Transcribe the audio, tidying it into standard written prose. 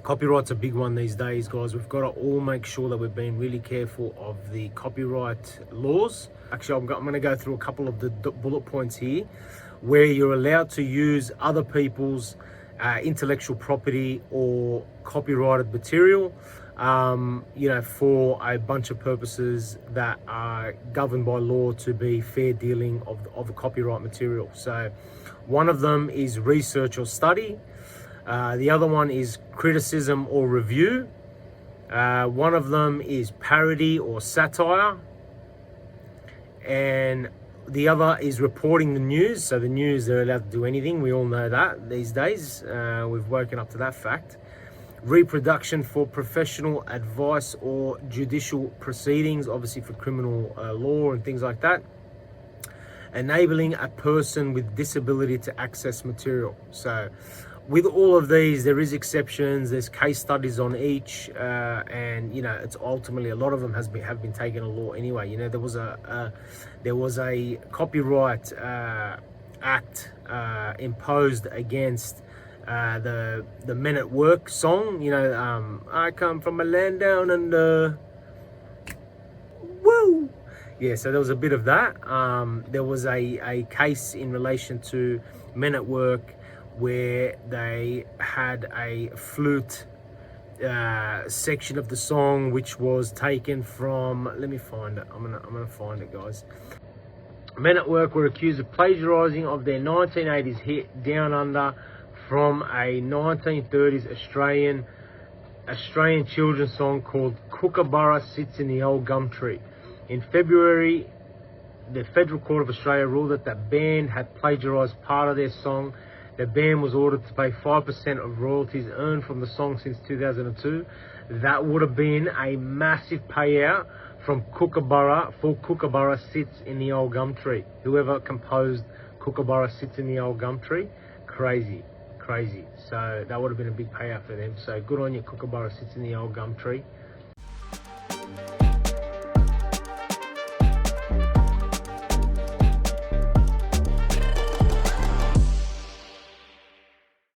Copyright's a big one these days, guys. We've got to all make sure that we're being really careful of the copyright laws. Actually, I'm going to go through a couple of the bullet points here where you're allowed to use other people's intellectual property or copyrighted material, you know, for a bunch of purposes that are governed by law to be fair dealing of the copyright material. So one of them is research or study. The other one is criticism or review. One of them is parody or satire. And the other is reporting the news. So the news, they're allowed to do anything. We all know that these days. We've woken up to that fact. Reproduction for professional advice or judicial proceedings, obviously for criminal law and things like that. Enabling a person with disability to access material. So with all of these, there is exceptions. There's case studies on each, and you know, it's ultimately a lot of them have been taken to law anyway. You know, there was a copyright act imposed against the Men at Work song. You know, I come from a land down under. Woo! Yeah, so there was a bit of that. There was a case in relation to Men at Work where they had a flute section of the song which was taken from, let me find it, I'm gonna find it, guys. Men at Work were accused of plagiarizing of their 1980s hit Down Under from a 1930s Australian children's song called Kookaburra Sits in the Old Gum Tree. In February, the Federal Court of Australia ruled that the band had plagiarized part of their song. The band was ordered to pay 5% of royalties earned from the song since 2002. That would have been a massive payout from Kookaburra for Kookaburra Sits in the Old Gum Tree. Whoever composed Kookaburra Sits in the Old Gum Tree, crazy. So that would have been a big payout for them. So good on you, Kookaburra Sits in the Old Gum Tree.